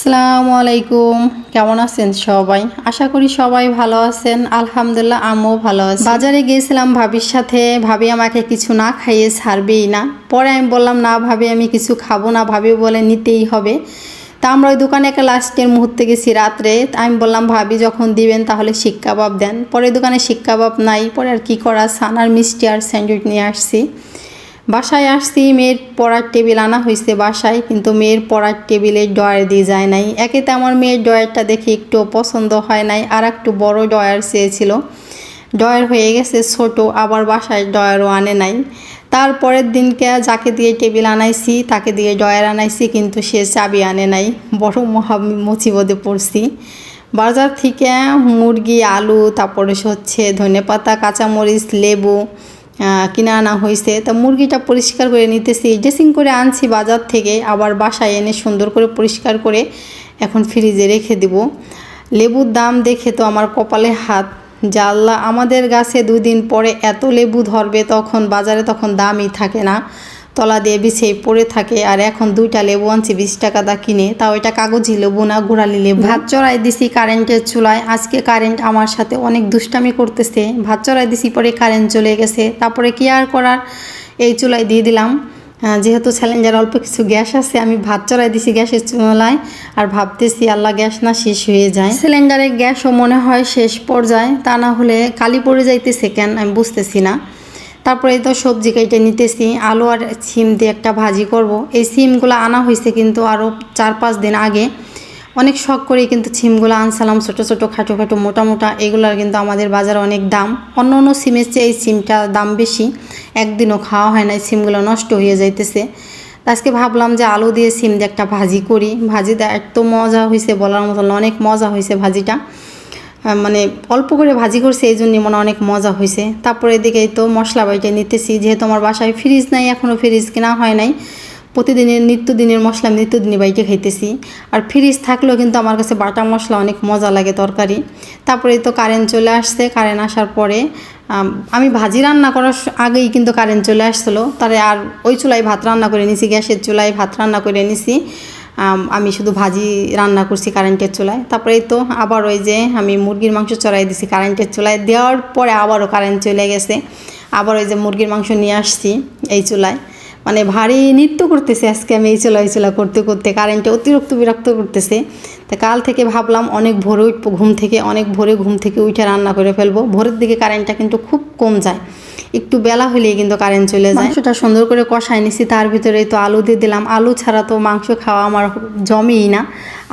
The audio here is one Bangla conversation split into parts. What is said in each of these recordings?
আসসালামু আলাইকুম। কেমন আছেন সবাই? আশা করি সবাই ভালো আছেন। আলহামদুলিল্লাহ আমিও ভালো আছি। বাজারে গিয়েছিলাম ভাবির সাথে। ভাবি আমাকে কিছু না খাইয়ে ছাড়বেই না। পরে আমি বললাম না ভাবি আমি কিছু খাবো না। ভাবি বলে নিতেই হবে। তা আমরা ওই দোকানে একটা লাস্টের মুহূর্তে গেছি রাত্রে। আমি বললাম ভাবি যখন দিবেন তাহলে শিক কাবাব দেন। পরে দোকানে শিক কাবাব নাই। পরে আর কি করা, ছানার মিষ্টি আর স্যান্ডউইচ নিয়ে আসছি। বাসায় আসছি, মেয়ের পড়ার টেবিল আনা হয়েছে বাসায়, কিন্তু মেয়ের পড়ার টেবিলে ড্রয়ার দিয়ে যায় নাই। একেতে আমার মেয়ের ড্রয়ারটা দেখে একটু পছন্দ হয় নাই, আর একটু বড় ড্রয়ার চেয়েছিল। ড্রয়ার হয়ে গেছে ছোট, আবার বাসায় ড্রয়ারও আনে নাই। তারপরের দিনকে যাকে দিয়ে টেবিল আনাইছি তাকে দিয়ে ড্রয়ার আনাইছি, কিন্তু সে চাবি আনে নাই। বড় মুসিবতে পড়ছি। বাজার থেকে মুরগি, আলু, তারপরে হচ্ছে ধনেপাতা, কাঁচামরিচ, লেবু কিনে আনা হয়েছে। তা মুরগিটা পরিষ্কার করে নিতেছি, ড্রেসিং করে আনছি বাজার থেকে, আবার বাসায় এনে সুন্দর করে পরিষ্কার করে এখন ফ্রিজে রেখে দিব। লেবুর দাম দেখে তো আমার কপালে হাত। জাল্লা, আমাদের গাছে 2 দিন পরে এত লেবু ধরবে, তখন বাজারে তখন দামই থাকে না, তলা দিয়ে বিছিয়ে পড়ে থাকে। আর এখন 2টা লেবু আনছি 20 টাকা দা কিনে, তাও এটা কাগজি লেবু না, ঘোরালি লেবু। ভাত চড়াই দিছি কারেন্টের চুলায়। আজকে কারেন্ট আমার সাথে অনেক দুষ্টামি করতেছে। ভাত চড়াই দিছি, পরে কারেন্ট চলে গেছে। তারপরে কি আর করার, এই চুলায় দিয়ে দিলাম। যেহেতু সিলিন্ডার অল্প কিছু গ্যাস আছে, আমি ভাত চড়াই দিছি গ্যাসের চুলায়। আর ভাবতেছি আল্লাহ গ্যাস না শেষ হয়ে যায়। সিলিন্ডারের গ্যাসও মনে হয় শেষ পর্যায়ে, তা না হলে কালি পড়ে যাইতেছে কেন আমি বুঝতেছি না। তারপরে তো সবজি কেটে নিতেছি, আলু আর সিম দিয়ে একটা ভাজি করব। এই সিমগুলো আনা হয়েছে কিন্তু আরও 4-5 দিন আগে। অনেক শখ করে কিন্তু সিমগুলো আনছিলাম, ছোটো ছোটো খাটো খাটো মোটা মোটা। এগুলোর কিন্তু আমাদের বাজারে অনেক দাম। অন্য অন্য সিমের চেয়ে এই সিমটার দাম বেশি। একদিনও খাওয়া হয় না, সিমগুলো নষ্ট হয়ে যাইতেছে। আজকে ভাবলাম যে আলু দিয়ে সিম দিয়ে একটা ভাজি করি। ভাজিটা এত মজা হয়েছে বলার মতন, অনেক মজা হয়েছে ভাজিটা। মানে অল্প করে ভাজি করছে, এই জন্যই মনে অনেক মজা হয়েছে। তারপরে এদিকে তো মশলা বাইটা নিতেছি, যেহেতু আমার বাসায় ফ্রিজ নাই, এখনও ফ্রিজ কেনা হয় নাই। প্রতিদিনের নিত্যদিনের মশলা আমি নিত্যদিনই বাইটে খাইতেছি। আর ফ্রিজ থাকলেও কিন্তু আমার কাছে বাটা মশলা অনেক মজা লাগে তরকারি। তারপরে তো কারেন্ট চলে আসছে। কারেন্ট আসার পরে আমি ভাজি রান্না করার আগেই কিন্তু কারেন্ট চলে আসছিলো। তারে আর ওই চুলায় ভাত রান্না করে নিছি, গ্যাসের চুলায় ভাত রান্না করে নিছি। আমি শুধু ভাজি রান্না করছি কারেন্টের চুলায়। তারপরে তো আবার ওই যে আমি মুরগির মাংস চড়াই দিছি কারেন্টের চুলায়, দেওয়ার পরে আবারও কারেন্ট চলে গেছে। আবার ওই যে মুরগির মাংস নিয়ে আসছি এই চুলায়। মানে ভারী নৃত্য করতেছে আজকে আমি এই চুলা করতে করতে। কারেন্টে অতিরিক্ত বিরক্ত করতেছে। তা কাল থেকে ভাবলাম অনেক ভোরে উঠবো ঘুম থেকে, অনেক ভোরে ঘুম থেকে উঠে রান্না করে ফেলবো। ভোরের দিকে কারেন্টটা কিন্তু খুব কম যায়, একটু বেলা হলেই কিন্তু কারেন্ট চলে যায়। মাংসটা সুন্দর করে কষাই নিছি, তার ভিতরেই তো আলু দিয়ে দিলাম। আলু ছাড়া তো মাংস খাওয়া আমার জমেই না।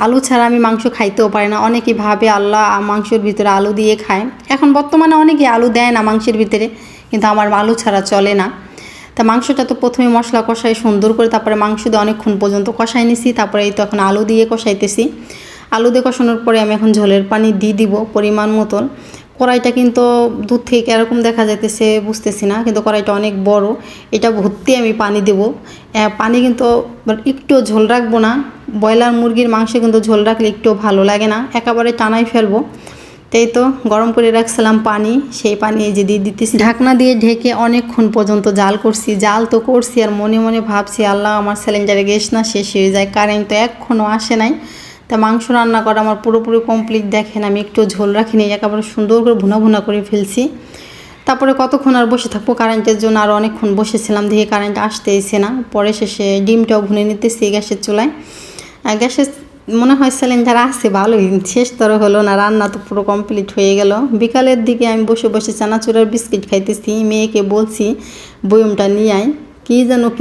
আলু ছাড়া আমি মাংস খাইতেও পারি না। অনেকেই ভাবে আল্লাহ মাংসের ভিতরে আলু দিয়ে খায়। এখন বর্তমানে অনেকেই আলু দেয় না মাংসের ভিতরে, কিন্তু আমার আলু ছাড়া চলে না। তা মাংসটা তো প্রথমে মশলা কষাই সুন্দর করে, তারপরে মাংস দিয়ে অনেকক্ষণ পর্যন্ত কষাই নিছি। তারপরে এই তো এখন আলু দিয়ে কষাইতেছি। আলু দিয়ে কষানোর পরে আমি এখন ঝোলের পানি দিয়ে দিব পরিমাণ মতন। কড়াইটা কিন্তু দূর থেকে এরকম দেখা যাইতেছে বুঝতেছি না, কিন্তু কড়াইটা অনেক বড়। এটা ভর্তি আমি পানি দেব। পানি কিন্তু একটু ঝোল রাখবো না। ব্রয়লার মুরগির মাংস কিন্তু ঝোল রাখলে একটু ভালো লাগে না, একেবারে টানাই ফেলবো। তাই তো গরম করে রাখছিলাম পানি, সেই পানি এই যে দিয়ে দিতেছি। ঢাকনা দিয়ে ঢেকে অনেকক্ষণ পর্যন্ত জাল করছি। জাল তো করছি আর মনে মনে ভাবছি আল্লাহ আমার সিলিন্ডারে গ্যাস না শেষ হয়ে যায়। কারেন্ট তো এখনও আসে নাই। তা মাংস রান্না করা আমার পুরোপুরি কমপ্লিট। দেখেন আমি একটু ঝোল রাখিনি, একেবারে সুন্দর করে ভুনা ভুনা করে ফেলছি। তারপরে কতক্ষণ আর বসে থাকবো, কারেন্টের জন্য আর অনেকক্ষণ বসেছিলাম, দেখে কারেন্ট আসতেইছে না। পরে শেষে ডিমটাও ভুনে নিতেছি গ্যাসের চুলায়। গ্যাসের মনে হয় সিলিন্ডার আছে ভালোই, শেষ তর হলো না, রান্না তো পুরো কমপ্লিট হয়ে গেল। বিকালের দিকে আমি বসে বসে চানাচুরের বিস্কিট খাইতেছি। মেয়েকে বলছি বয়মটা নিয়ে আয়, কী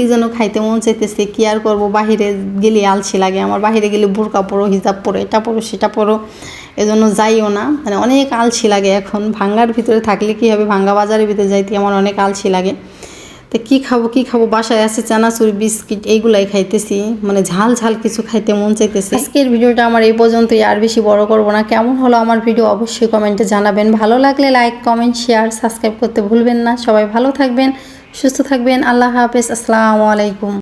যেন খাইতে মন চাইতেছে। কী আর করবো, বাহিরে গেলে আলসি লাগে আমার। বাহিরে গেলে বোরকা পরো, হিজাব পরো, এটা পরো সেটা পরো, এজন্য যাইও না। মানে অনেক আলসি লাগে এখন। ভাঙ্গার ভিতরে থাকলে কী হবে, ভাঙ্গা বাজারের ভিতরে যাইতে আমার অনেক আলসি লাগে। তো কী খাবো, বাসায় আছে চানাচুর বিস্কিট, এইগুলাই খাইতেছি। মানে ঝাল ঝাল কিছু খাইতে মন চাইতেছে। আজকের ভিডিওটা আমার এই পর্যন্তই, আর বেশি বড় করব না। কেমন হলো আমার ভিডিও অবশ্যই কমেন্টে জানাবেন। ভালো লাগলে লাইক, কমেন্ট, শেয়ার, সাবস্ক্রাইব করতে ভুলবেন না। সবাই ভালো থাকবেন, সুস্থ থাকবেন। আল্লাহ হাফেজ। আসসালামু আলাইকুম।